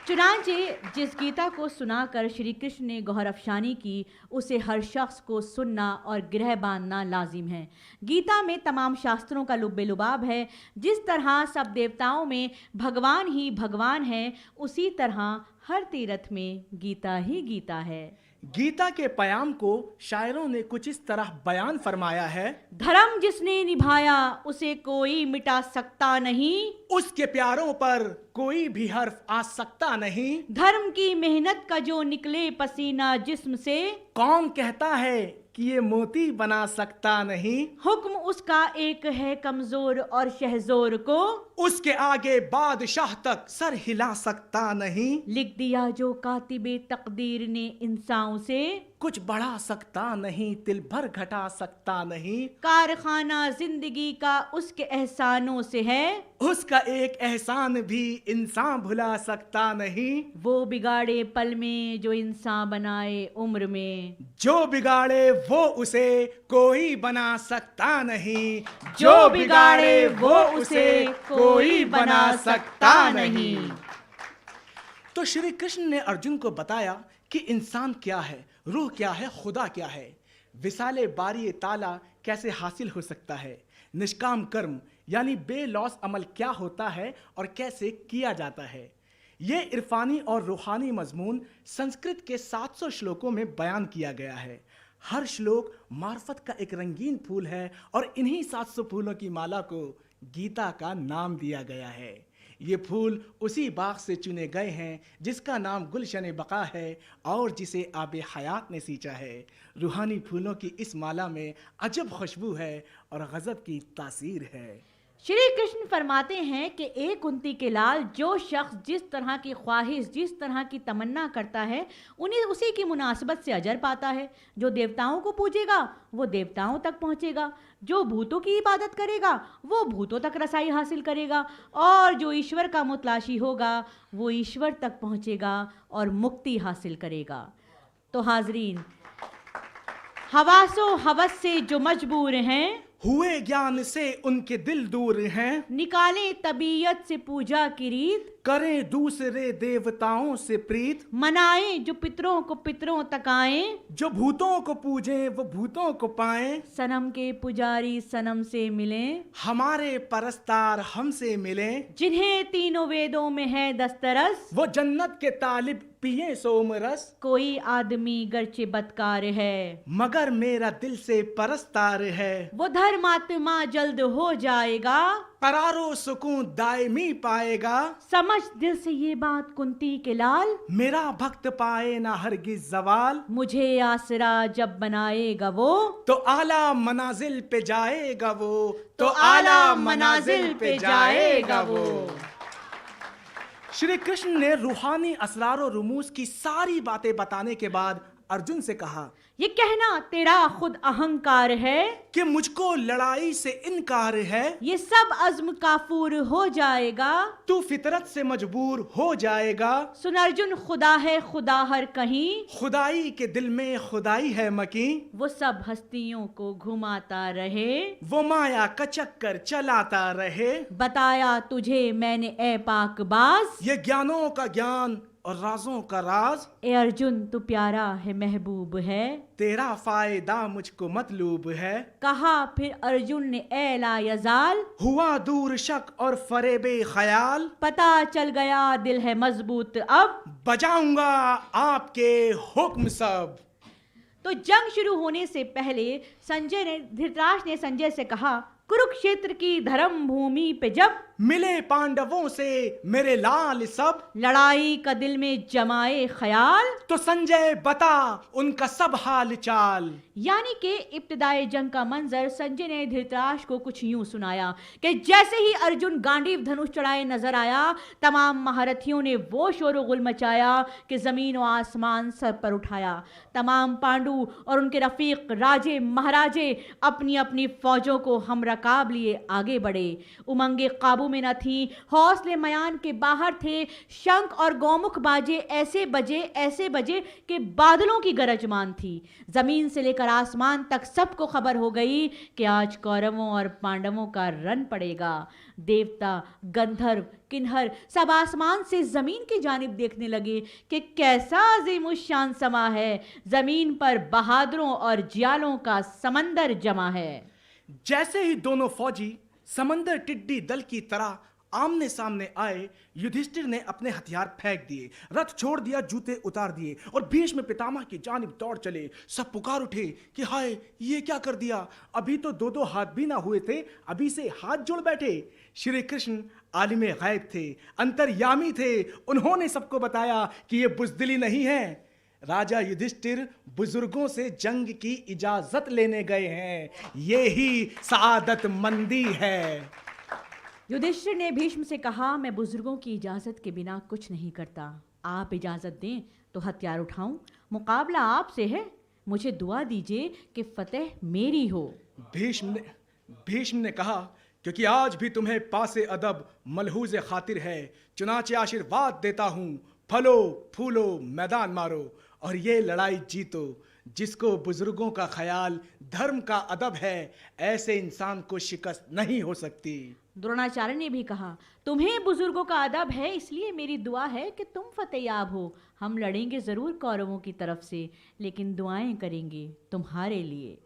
चुनांचे जिस गीता को सुनाकर श्री कृष्ण ने गौहर अफशानी की, उसे हर शख्स को सुनना और गृह बांधना लाजिम है। गीता में तमाम शास्त्रों का लुब्बे लुबाब है। जिस तरह सब देवताओं में भगवान ही भगवान है, उसी तरह हर तीर्थ में गीता ही गीता है। गीता के पयाम को शायरों ने कुछ इस तरह बयान फरमाया है, धर्म जिसने निभाया उसे कोई मिटा सकता नहीं, उसके प्यारों पर कोई भी हर्फ आ सकता नहीं। धर्म की मेहनत का जो निकले पसीना जिस्म से, कौन कहता है कि ये मोती बना सकता नहीं। हुक्म उसका एक है कमजोर और शहजोर को, उसके आगे बादशाह तक सर हिला सकता नहीं। लिख दिया जो कातिबे तकदीर ने इंसानों से, कुछ बढ़ा सकता नहीं, तिल भर घटा सकता नहीं। कारखाना जिंदगी का उसके एहसानों से है, उसका एक एहसान भी इंसान भुला सकता नहीं। वो बिगाड़े पल में जो इंसान बनाए उम्र में। जो बिगाड़े वो उसे कोई बना सकता नहीं। जो बिगाड़े वो उसे कोई बना सकता नहीं। तो श्री कृष्ण ने अर्जुन को बताया कि इंसान क्या है, रूह क्या है, खुदा क्या है, विसाले बारी ताला कैसे हासिल हो सकता है, निष्काम कर्म यानी बेलौस अमल क्या होता है और कैसे किया जाता है। ये इरफानी और रूहानी मजमून संस्कृत के 700 श्लोकों में बयान किया गया है। हर श्लोक मार्फत का एक रंगीन फूल है और इन्हीं 700 फूलों की माला को गीता का नाम दिया गया है। ये फूल उसी बाग से चुने गए हैं जिसका नाम गुलशन बका है और जिसे आबे हयात ने सींचा है। रूहानी फूलों की इस माला में अजब खुशबू है और गजब की तासीर है। श्री कृष्ण फरमाते हैं कि एक कुंती के लाल, जो शख्स जिस तरह की ख्वाहिश, जिस तरह की तमन्ना करता है, उन्हें उसी की मुनासबत से अजर पाता है। जो देवताओं को पूजेगा वो देवताओं तक पहुँचेगा, जो भूतों की इबादत करेगा वो भूतों तक रसाई हासिल करेगा, और जो ईश्वर का मुतलाशी होगा वो ईश्वर तक पहुँचेगा और मुक्ति हासिल करेगा। तो हाजरीन, हवासो हवस से जो मजबूर हैं, हुए ज्ञान से उनके दिल दूर हैं, निकालें तबीयत से पूजा की रीत, करें दूसरे देवताओं से प्रीत, मनाएं जो पितरों को पितरों तक आएं, जो भूतों को पूजें वो भूतों को पाएं, सनम के पुजारी सनम से मिलें, हमारे परस्तार हमसे मिलें, जिन्हें तीनों वेदों में है दस्तरस, वो जन्नत के तालिब पिए सोमरस, कोई आदमी गर्चे बदकार है मगर मेरा दिल से परस्तार है, वो धर्मात्मा जल्द हो जाएगा, करारो सुकून दायमी पाएगा, समझ दिल से ये बात कुंती के लाल, मेरा भक्त पाए ना हरगिज जवाल, मुझे आसरा जब बनाएगा वो, तो आला मनाजिल पे जाएगा वो, तो आला मनाजिल पे जाएगा वो। श्री कृष्ण ने रूहानी असरार और रुमूस की सारी बातें बताने के बाद अर्जुन से कहा, ये कहना तेरा खुद अहंकार है कि मुझको लड़ाई से इनकार है, ये सब अज़्म काफूर हो जाएगा, तू फितरत से मजबूर हो जाएगा, सुन अर्जुन खुदा है खुदा हर कहीं, खुदाई के दिल में खुदाई है मकी, वो सब हस्तियों को घुमाता रहे, वो माया का चक्कर चलाता रहे, बताया तुझे मैंने ए पाकबाज, ये ज्ञानों का ज्ञान और राजों का राज, ए अर्जुन तू प्यारा है महबूब है, तेरा फायदा मुझको मतलूब है, कहा फिर अर्जुन ने ए ला यजाल, हुआ दूर शक और फरेबे ख्याल, पता चल गया दिल है मजबूत अब, बजाऊंगा आपके हुक्म सब। तो जंग शुरू होने से पहले धृतराष्ट्र ने संजय से कहा, कुरुक्षेत्र की धर्म भूमि पे जब मिले पांडवों से मेरे लाल सब, लड़ाई का दिल में जमाए ख्याल, तो संजय बता उनका सब हाल चाल। यानी कि इब्तिदाई जंग का मंजर संजय ने धृतराष्ट्र को कुछ यूं सुनाया कि जैसे ही अर्जुन गांडीव धनुष चढ़ाए नजर आया, तमाम महारथियों ने वो शोरगुल मचाया कि जमीन और आसमान सर पर उठाया। तमाम पांडु और उनके रफीक राजे महाराजे अपनी अपनी फौजों को हम रकाब लिए आगे बढ़े। उमंगे काबू में न थी, हौसले मयान के बाहर थे, शंख और गौमुख बाजे ऐसे बजे कि बादलों की गरजमान थी। जमीन से लेकर आसमान तक सबको खबर हो गई कि आज कौरवों और पांडवों का रन पड़ेगा। देवता, गंधर्व, किन्हर सब आसमान से जमीन की जानिब देखने लगे कि कैसा अजीमुशान समा है, जमीन पर बहादुरों और जियालों का समंदर जमा है। जैसे ही दोनों फौजी समंदर टिड्डी दल की तरह आमने सामने आए, युधिष्ठिर ने अपने हथियार फेंक दिए, रथ छोड़ दिया, जूते उतार दिए और भीष्म पितामह की जानिब दौड़ चले। सब पुकार उठे कि हाय ये क्या कर दिया, अभी तो दो दो हाथ भी ना हुए थे, अभी से हाथ जोड़ बैठे। श्री कृष्ण आलिमे गैब थे, अंतर्यामी थे, उन्होंने सबको बताया कि ये बुज़दिली नहीं है, राजा युधिष्ठिर बुजुर्गों से जंग की इजाजत लेने गए हैं, ये ही सआदत मंदी है। युधिष्ठिर ने भीष्म से कहा, मैं बुजुर्गों की इजाजत के बिना कुछ नहीं करता, आप इजाजत दें तो हथियार उठाऊं, मुकाबला आपसे है। मुझे दुआ दीजिए कि फतेह मेरी हो। भीष्म ने कहा, क्योंकि आज भी तुम्हें पासे अदब मलहूज खातिर है, चुनाचे आशीर्वाद देता हूँ, फलो फूलो मैदान मारो और ये लड़ाई जीतो। जिसको बुजुर्गों का ख्याल धर्म का अदब है, ऐसे इंसान को शिकस्त नहीं हो सकती। द्रोणाचार्य ने भी कहा, तुम्हें बुजुर्गों का अदब है, इसलिए मेरी दुआ है कि तुम फतेहयाब हो। हम लड़ेंगे ज़रूर कौरवों की तरफ से, लेकिन दुआएं करेंगे तुम्हारे लिए।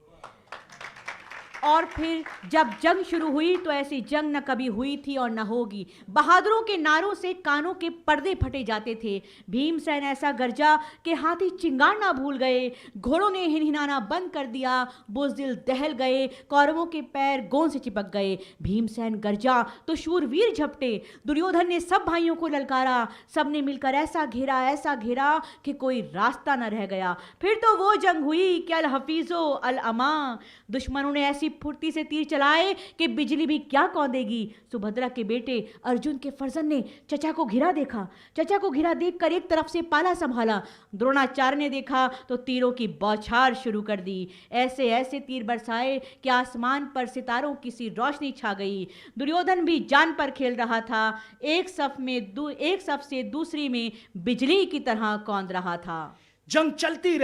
और फिर जब जंग शुरू हुई तो ऐसी जंग न कभी हुई थी और न होगी। बहादुरों के नारों से कानों के पर्दे फटे जाते थे। भीमसेन ऐसा गरजा कि हाथी चिंगारना भूल गए, घोड़ों ने हिनहिनाना बंद कर दिया, बुज़दिल दहल गए, कौरवों के पैर गोंद से चिपक गए। भीमसेन गरजा तो शूरवीर झपटे। दुर्योधन ने सब भाइयों को ललकारा, सब ने मिलकर ऐसा घेरा कि कोई रास्ता न रह गया। फिर तो वो जंग हुई कि अल हफीजो अल अमा, दुश्मनों ने ऐसी फुर्ती से तीर चलाए कि बिजली भी क्या कौंदेगी। सुभद्रा के बेटे अर्जुन के फर्जंद ने चचा को घिरा देखा। चचा को घिरा देखकर एक तरफ से पाला संभाला। द्रोणाचार्य ने देखा तो तीरों की बौछार शुरू कर दी। ऐसे ऐसे तीर बरसाए कि आसमान पर सितारों की सी रोशनी छा गई। दुर्योधन भी जान पर खेल रहा था, एक सफ से दूसरी में बिजली की तरह कौंद रहा था। जंग चलती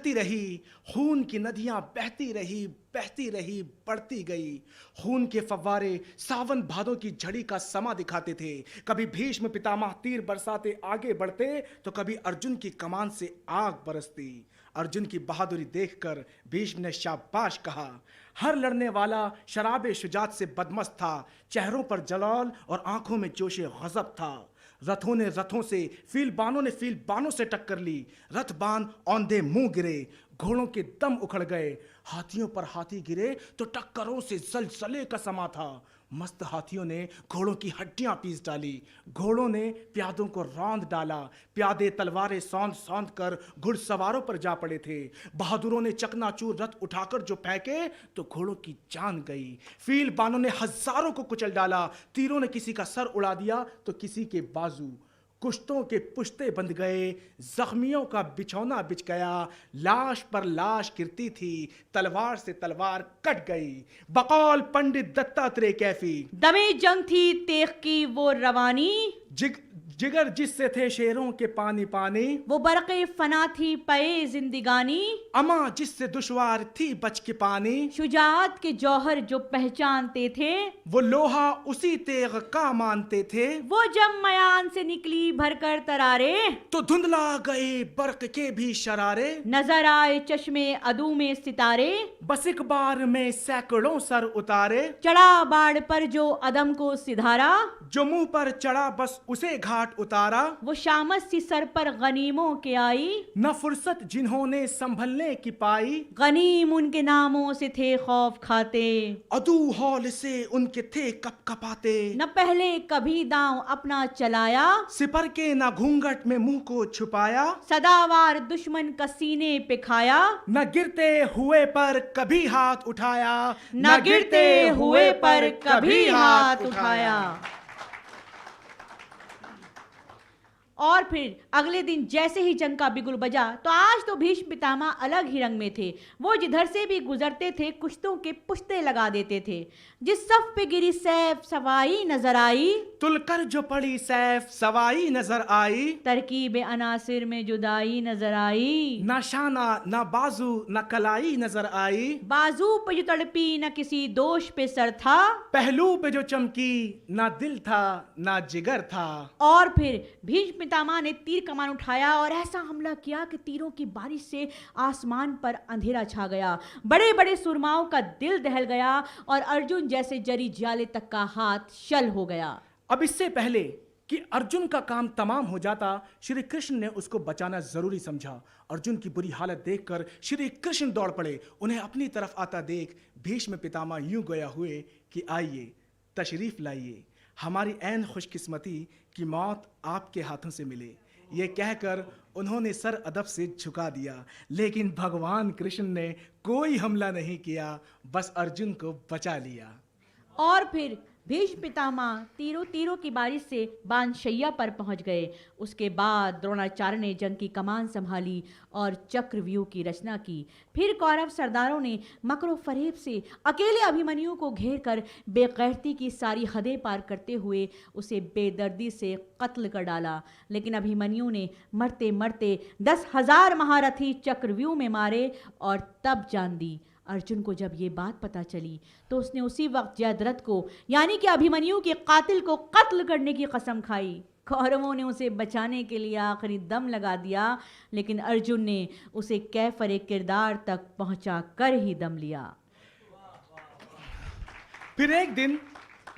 रही, खून की नदियां बहती रही, बढ़ती गई। खून के फव्वारे सावन भादों की झड़ी का समा दिखाते थे। कभी भीष्म पितामह तीर बरसाते आगे बढ़ते तो कभी अर्जुन की कमान से आग बरसती। अर्जुन की बहादुरी देखकर भीष्म ने शाबाश कहा। हर लड़ने वाला शराबे शुजात से बदमस्त था, चेहरों पर जलाल और आंखों में जोशे गजब था। रथों ने रथों से, फीलबानों ने फीलबानों से टक्कर ली। रथबान औंधे मुंह गिरे, घोड़ों के दम उखड़ गए। हाथियों पर हाथी गिरे तो टक्करों से जलजले का समा था। मस्त हाथियों ने घोड़ों की हड्डियां पीस डाली, घोड़ों ने प्यादों को रौंद डाला। प्यादे तलवारें सौंध कर घुड़सवारों पर जा पड़े थे। बहादुरों ने चकनाचूर रथ उठाकर जो फेंके तो घोड़ों की जान गई। फीलबानों ने हजारों को कुचल डाला। तीरों ने किसी का सर उड़ा दिया तो किसी के बाजू। कुश्तों के पुश्ते बंध गए, जख्मियों का बिछौना बिछ गया। लाश पर लाश गिरती थी, तलवार से तलवार कट गई। बकौल पंडित दत्तात्रेय कैफी, दमे जंग थी तेख की वो रवानी, जिगर जिससे थे शेरों के पानी पानी। वो बरक़े फना थी पे जिंदगानी, अमा जिससे दुश्वार थी बच के पानी। शुजाअत के जौहर जो पहचानते थे, वो लोहा उसी तेग का मानते थे। वो जब मयान से निकली भरकर तरारे, तो धुंधला गए बर्क के भी शरारे। नजर आए चश्मे अदू में सितारे, बस एक बार में सैकड़ों सर उतारे। चढ़ा बाढ़ पर जो अदम को सिधारा, जो मुंह पर चढ़ा बस उसे घाट उतारा। वो शामत सी सर पर गनीमों के आई, न फुर्सत जिन्होंने संभलने की पाई। गनीम उनके नामों से थे खौफ खाते, अदू हौल से उनके थे कप कपाते। न पहले कभी दांव अपना चलाया, सिपर के न घूंघट में मुंह को छुपाया। सदावार दुश्मन का सीने पे खाया, न गिरते हुए पर कभी हाथ उठाया। न गिरते हुए पर कभी हाथ उठाया। और फिर अगले दिन जैसे ही जंग का बिगुल बजा तो आज तो भीष्म पितामह अलग ही रंग में थे। वो जिधर से भी गुजरते थे कुश्तों के पुश्ते लगा देते थे। जिस सफ पे गिरी सैफ सवाई नजर आई, तुलकर जो पड़ी सैफ सवाई नजर आई। तरकीब अनासिर में जुदाई नजर आई, न शाना न बाजू न कलाई नजर आई। बाजू पे जो तड़पी न किसी दोष पे सर था, पहलू पे जो चमकी न दिल था न जिगर था। और फिर भीष्म पितामह ने तीर कमान उठाया और ऐसा हमला किया कि तीरों की बारिश से आसमान पर अंधेरा छा गया। बड़े बड़े सुरमाओं का दिल दहल गया और अर्जुन जैसे जरी जाले तक का हाथ शल हो गया। अब इससे पहले कि अर्जुन का काम तमाम हो जाता, श्री कृष्ण ने उसको बचाना जरूरी समझा। अर्जुन की बुरी हालत देखकर श्री कृष्ण दौड़ पड़े। उन्हें अपनी तरफ आता देख भीष्म पितामह यूं गोया हुए कि आइए तशरीफ लाइए, हमारी ऐन खुशकिस्मती की मौत आपके हाथों से मिले। ये कहकर उन्होंने सर अदब से झुका दिया। लेकिन भगवान कृष्ण ने कोई हमला नहीं किया, बस अर्जुन को बचा लिया। और फिर भीष्म पितामह तीरों तीरों की बारिश से बाणशैया पर पहुंच गए। उसके बाद द्रोणाचार्य ने जंग की कमान संभाली और चक्रव्यूह की रचना की। फिर कौरव सरदारों ने मकरो फरेब से अकेले अभिमन्यु को घेर कर बेगैरती की सारी हदें पार करते हुए उसे बेदर्दी से कत्ल कर डाला। लेकिन अभिमन्यु ने मरते मरते 10,000 महारथी चक्रव्यूह में मारे और तब जान दी। अर्जुन को जब ये बात पता चली तो उसने उसी वक्त जयद्रथ को यानी कि अभिमन्यु के कातिल को कत्ल करने की कसम खाई। कौरवों ने उसे बचाने के लिए आखिरी दम लगा दिया, लेकिन अर्जुन ने उसे कैफरे किरदार तक पहुंचा कर ही दम लिया। फिर एक दिन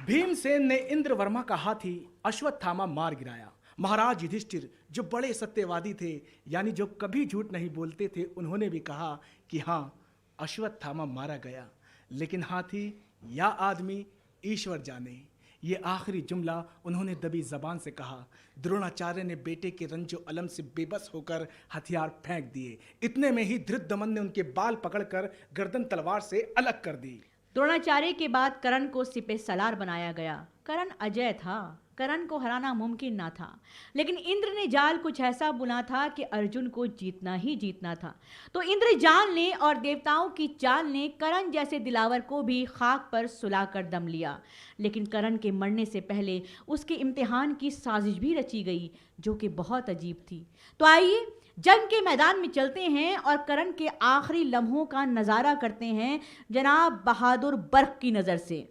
भीमसेन ने इंद्रवर्मा का हाथी अश्वत्थामा मार गिराया। महाराज युधिष्ठिर जो बड़े सत्यवादी थे, यानी जो कभी झूठ नहीं बोलते थे, उन्होंने भी कहा कि हाँ, अश्वत्थामा मारा गया, लेकिन हाथी या आदमी ईश्वर जाने। ये आखिरी जुमला उन्होंने दबी जबान से कहा। द्रोणाचार्य ने बेटे के रंजो अलम से बेबस होकर हथियार फेंक दिए। इतने में ही धृतदमन ने उनके बाल पकड़कर गर्दन तलवार से अलग कर दी। द्रोणाचार्य के बाद कर्ण को सिपह सलार बनाया गया। कर्ण अजय था, कर्ण को हराना मुमकिन ना था, लेकिन इंद्र ने जाल कुछ ऐसा बुना था कि अर्जुन को जीतना ही जीतना था। तो इंद्रजाल ने और देवताओं की चाल ने कर्ण जैसे दिलावर को भी खाक पर सुलाकर दम लिया। लेकिन कर्ण के मरने से पहले उसके इम्तिहान की साजिश भी रची गई, जो कि बहुत अजीब थी। तो आइए जंग के मैदान में चलते हैं और कर्ण के आखिरी लम्हों का नज़ारा करते हैं जनाब बहादुर बर्क की नज़र से।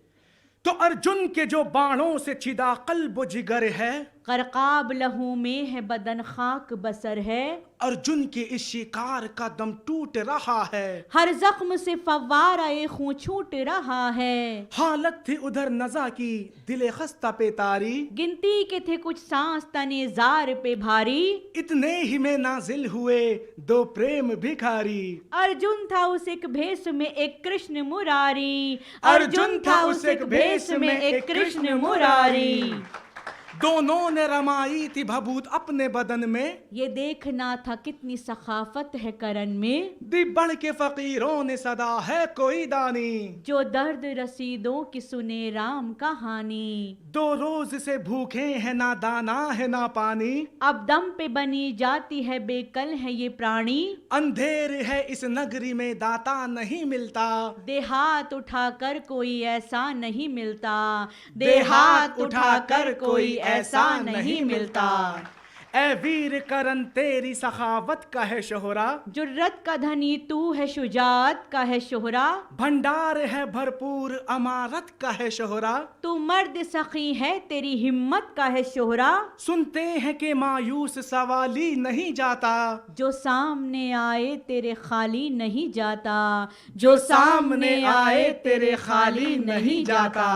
तो अर्जुन के जो बाणों से छिदा कल्ब जिगर है, करकाब लहू में है बदन खाक बसर है। अर्जुन के इस शिकार का दम टूट रहा है, हर जख्म से फव्वारा खून छूट रहा है। हालत थी उधर नजा की दिले खस्ता पे तारी, गिनती के थे कुछ सांस तने जार पे भारी। इतने ही में नाजिल हुए दो प्रेम भिखारी। अर्जुन था उस एक भेष में एक कृष्ण मुरारी। अर्जुन था उस एक भेष में एक कृष्ण मुरारी। दोनों ने रमाई थी भभूत अपने बदन में, ये देखना था कितनी सखाफत है करण में। दी बढ़ के फकीरों ने सदा है कोई दानी, जो दर्द रसीदों की सुने राम कहानी। 2 रोज से भूखे हैं ना दाना है ना पानी, अब दम पे बनी जाती है बेकल है ये प्राणी। अंधेर है इस नगरी में दाता नहीं मिलता, देहात उठाकर कोई ऐसा नहीं मिलता। देहात उठाकर कोई ऐसा नहीं मिलता। ए वीर करण तेरी सखावत का है शोहरा, जुर्रत का धनी तू है शुजात का है शोहरा। भंडार है भरपूर अमारत का है शोहरा, तू मर्द सखी है तेरी हिम्मत का है शोहरा। सुनते हैं कि मायूस सवाली नहीं जाता, जो सामने आए तेरे खाली नहीं जाता। जो सामने आए तेरे खाली नहीं जाता।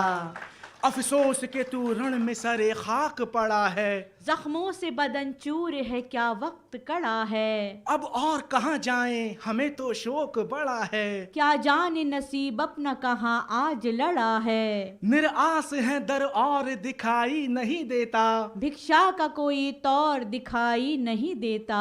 अफसोस के तू रण में सरे खाक पड़ा है, जख्मों से बदन चूर है क्या वक्त कड़ा है। अब और कहाँ जाएं हमें तो शोक बड़ा है, क्या जाने नसीब अपना कहाँ आज लड़ा है। निराश है दर और दिखाई नहीं देता, भिक्षा का कोई तौर दिखाई नहीं देता।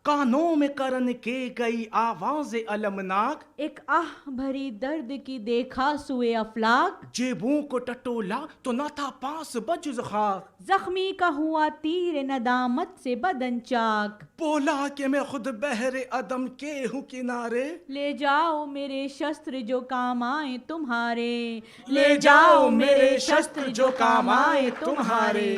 कानों में करण के गई आवाज अलमनाक, एक आह भरी दर्द की देखा सुए अफलाक। जेबों को टटोला तो न था पास बजुज़ खाक, जख्मी का हुआ तीर नदामत से बदन चाक। बोला कि मैं खुद बहरे अदम के हूँ किनारे, ले जाओ मेरे शस्त्र जो काम आए तुम्हारे। ले जाओ मेरे शस्त्र जो काम आए तुम्हारे।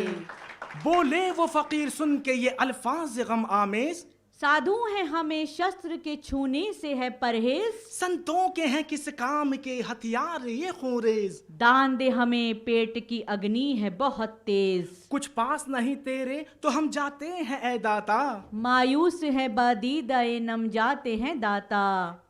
बोले वो फकीर सुन के ये अल्फाज गम आमेज, साधु हैं हमें शस्त्र के छूने से है परहेज। संतों के हैं किस काम के हथियार ये खूंरेज। दान दे हमें पेट की अग्नि है बहुत तेज। कुछ पास नहीं तेरे तो हम जाते हैं ए दाता, मायूस है बदीदाए नम जाते हैं दाता।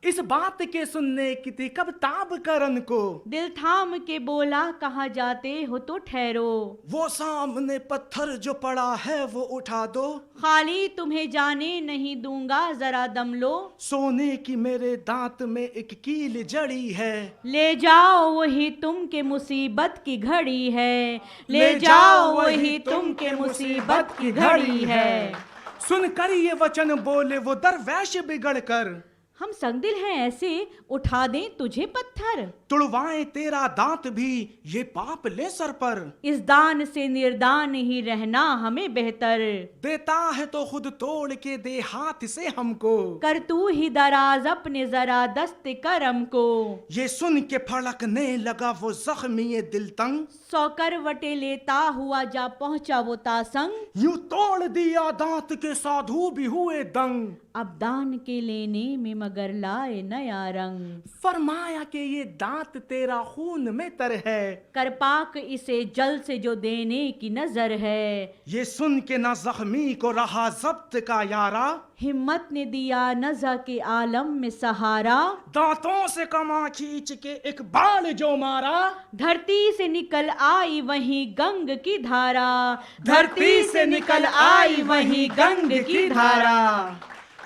इस बात के सुनने की थी कब ताब करन को, दिल थाम के बोला कहाँ जाते हो तो ठहरो। वो सामने पत्थर जो पड़ा है वो उठा दो, खाली तुम्हें जाने नहीं दूंगा जरा दम लो। सोने की मेरे दांत में एक कील जड़ी है, ले जाओ वही तुम के मुसीबत की घड़ी है। ले जाओ वही तुम के मुसीबत की घड़ी है। सुनकर ये वचन बोले वो दरवेश बिगड़ कर, हम संगदिल हैं ऐसे, उठा दें तुझे पत्थर। तुड़वाएं तेरा दांत भी, ये पाप ले सर पर। इस दान से निर्दान ही रहना हमें बेहतर। देता है तो खुद तोड़ के दे हाथ से हमको। कर तू ही दराज अपने जरा दस्त करम को। ये सुन के फड़कने लगा वो जख्मी दिल तंग। 100 करवटे लेता हुआ जा पहुंचा वो तासंग। यूं तोड़ दिया दांत के साधु भी हुए दंग। अब दान के लेने में मगर लाए नया रंग। फरमाया कि ये दांत तेरा खून में तर है। कर पाक इसे जल से जो देने की नजर है। ये सुन के ना जख्मी को रहा जब्त का यारा। हिम्मत ने दिया नज़ा के आलम में सहारा। दांतों से कमा खींच के एक बाण जो मारा। धरती से निकल आई वहीं गंग की धारा। धरती से निकल आई वहीं गंग की धारा।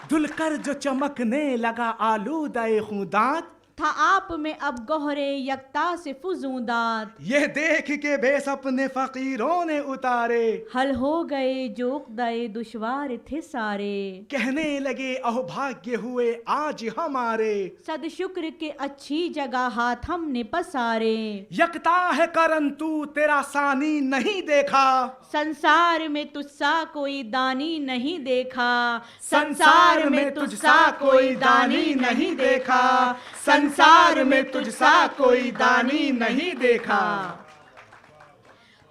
धुलकर जो चमकने लगा आलूदाए खूंदात। था आप में अब गहरे यकता से फुजूदात। ये देख के बेस अपने फकीरों ने उतारे। हल हो गए जो उक़्दाए दुश्वार थे सारे। कहने लगे अहो भाग्य हुए आज हमारे। सद शुक्र के अच्छी जगह हाथ हमने पसारे। यकता है करन तू तेरा सानी नहीं देखा। संसार में तुझसा कोई दानी नहीं देखा। संसार में तुझसा कोई दानी नहीं देखा। संसार में तुझसा कोई दानी नहीं देखा।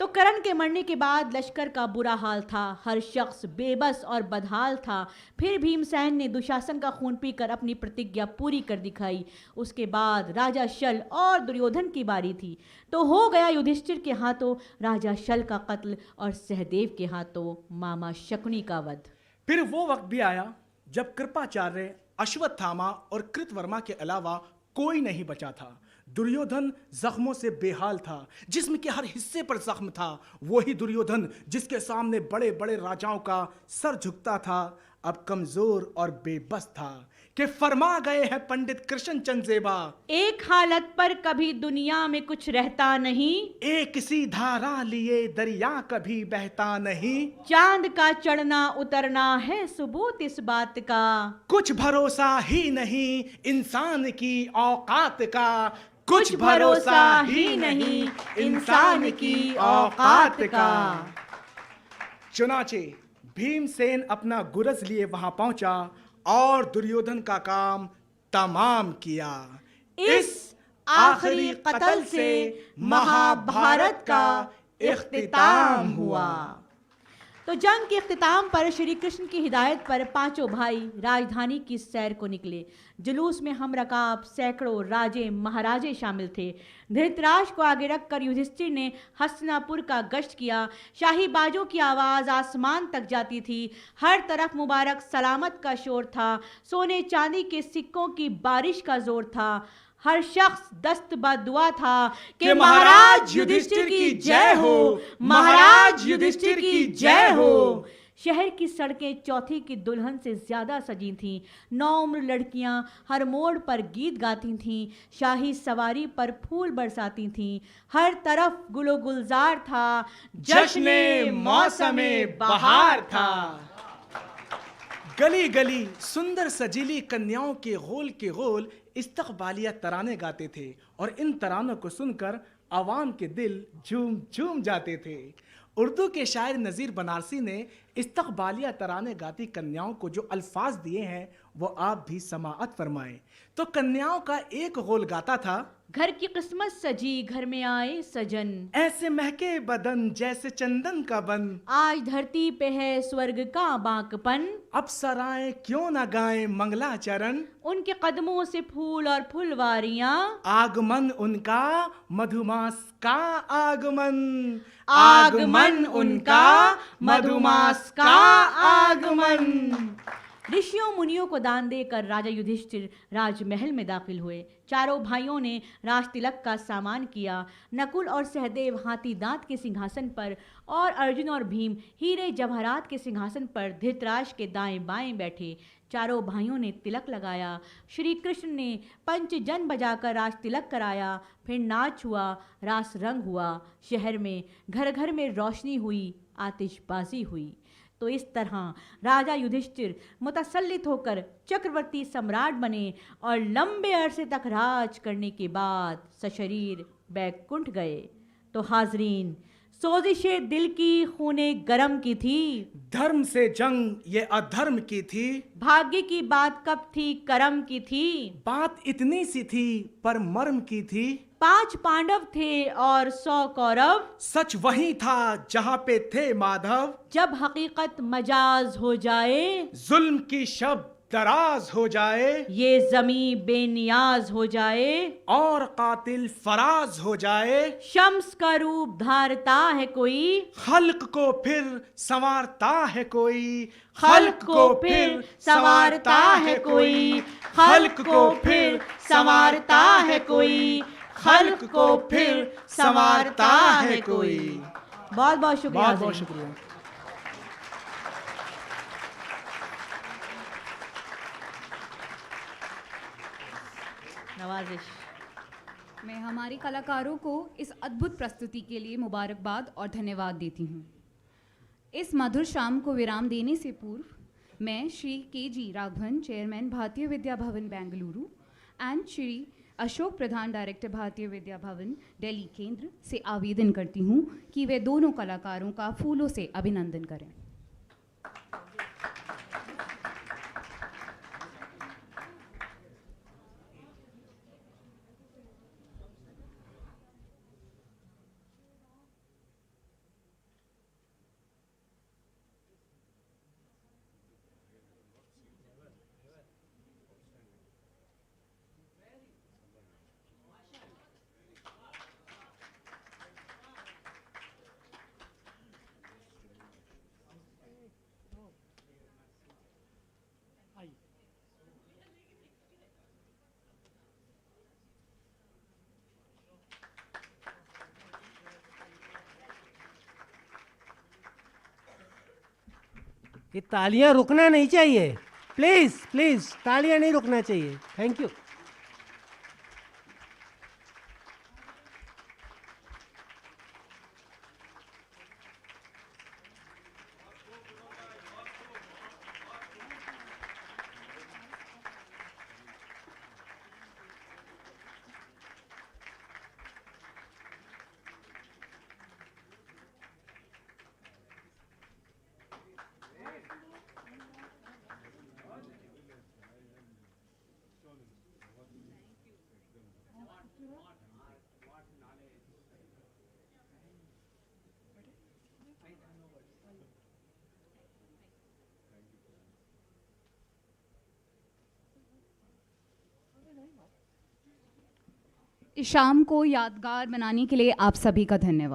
तो करण के मरने के बाद लश्कर का बुरा हाल था। हर शख्स बेबस और बदहाल था। फिर भीमसेन ने दुशासन का खून पीकर अपनी प्रतिज्ञा पूरी कर दिखाई। उसके बाद राजा शल और दुर्योधन की बारी थी। तो हो गया युधिष्ठिर के हाथों राजा शल का कत्ल और सहदेव के हाथों मामा शकुनी का वध। फिर वो वक्त भी आया जब कृपाचार्य, अश्वत्थामा और कृतवर्मा के अलावा कोई नहीं बचा था। दुर्योधन जख्मों से बेहाल था, जिस्म के हर हिस्से पर जख्म था। वही दुर्योधन जिसके सामने बड़े बड़े राजाओं का सर झुकता था, अब कमजोर और बेबस था कि फरमा गए हैं पंडित कृष्ण चंद्र जेबा। एक हालत पर कभी दुनिया में कुछ रहता नहीं। एक सी धारा लिए दरिया कभी बहता नहीं। चांद का चढ़ना उतरना है सबूत इस बात का। कुछ भरोसा ही नहीं इंसान की औकात का। कुछ भरोसा ही नहीं इंसान की औकात का। चुनाचे भीमसेन अपना गुरज लिए वहां पहुंचा और दुर्योधन का काम तमाम किया। इस आखिरी कत्ल से महाभारत का इख्तिताम हुआ। तो जंग के इख्तिताम पर श्री कृष्ण की हिदायत पर पांचों भाई राजधानी की सैर को निकले। जुलूस में हम रकाब सैकड़ों राजे महाराजे शामिल थे। धृतराष्ट्र को आगे रखकर युधिष्ठिर ने हस्तिनापुर का गश्त किया। शाही बाजों की आवाज़ आसमान तक जाती थी। हर तरफ मुबारक सलामत का शोर था। सोने चांदी के सिक्कों की बारिश का जोर था। हर शख्स दस्त बदुआ था कि महाराज युधिष्ठिर की जय हो, महाराज युधिष्ठिर की जय हो। शहर की सड़कें चौथी की दुल्हन से ज्यादा सजी थीं। 9 उम्र लड़कियां हर मोड़ पर गीत गाती थीं। शाही सवारी पर फूल बरसाती थीं। हर तरफ गुलो गुलजार था। जश्ने मौसमे बहार था। गली गली सुंदर सजीली कन्याओं के गोल इस्तकबालिया तराने गाते थे और इन तरानों को सुनकर आवाम के दिल झूम झूम जाते थे। उर्दू के शायर नज़ीर बनारसी ने इस्तकबालिया तराने गाती कन्याओं को जो अल्फाज दिए हैं वो आप भी समाअत फरमाएं। तो कन्याओं का एक गोल गाता था, घर की किस्मत सजी घर में आए सजन, ऐसे महके बदन जैसे चंदन का बन। आज धरती पे है स्वर्ग का बांकपन, अब सराय क्यों न गाएं मंगला चरण। उनके कदमों से फूल और फुलवारियां, आगमन उनका मधुमास का आगमन। आगमन उनका मधुमास का आगमन। ऋषियों मुनियों को दान देकर राजा युधिष्ठिर राजमहल में दाखिल हुए। चारों भाइयों ने राज तिलक का सामान किया। नकुल और सहदेव हाथी दांत के सिंहासन पर और अर्जुन और भीम हीरे जवाहरात के सिंहासन पर धृतराष्ट्र के दाएं बाएं बैठे। चारों भाइयों ने तिलक लगाया। श्री कृष्ण ने पंचजन बजाकर राज तिलक कराया। फिर नाच हुआ, रास रंग हुआ। शहर में घर घर में रोशनी हुई, आतिशबाजी हुई। तो इस तरह राजा युधिष्ठिर मुतसल्लित होकर चक्रवर्ती सम्राट बने और लंबे अरसे तक राज करने के बाद सशरीर बैकुंठ गए। तो हाजरीन, सोजिशे दिल की खूने गरम की थी, धर्म से जंग ये अधर्म की थी, भाग्य की बात कब थी करम की थी, बात इतनी सी थी पर मर्म की थी, 5 पांडव थे और 100 कौरव, सच वही था जहां पे थे माधव, जब हकीकत मजाज हो जाए, जुल्म की शब दराज हो जाए, ये जमी बेनियाज हो जाए, और कातिल फराज हो जाए, शम्स का रूप धारता है कोई, खल्क को फिर संवारता है कोई, खल्क को फिर संवारता है कोई, खल्क को फिर संवारता है कोई, खल्क को फिर संवारता है कोई। बहुत बहुत शुक्रिया। बहुत बहुत शुक्रिया। नवाजिश। मैं हमारे कलाकारों को इस अद्भुत प्रस्तुति के लिए मुबारकबाद और धन्यवाद देती हूँ। इस मधुर शाम को विराम देने से पूर्व मैं Shri KG. Raghavan, chairman Bharatiya Vidya Bhavan Bengaluru, and Shri Ashok Pradhan, director Bharatiya Vidya Bhavan Delhi केंद्र से आवेदन करती हूँ कि वे दोनों कलाकारों का फूलों से अभिनंदन करें। ये तालियां रुकना नहीं चाहिए, प्लीज प्लीज, तालियां नहीं रुकना चाहिए। Thank you. इस शाम को यादगार बनाने के लिए आप सभी का धन्यवाद।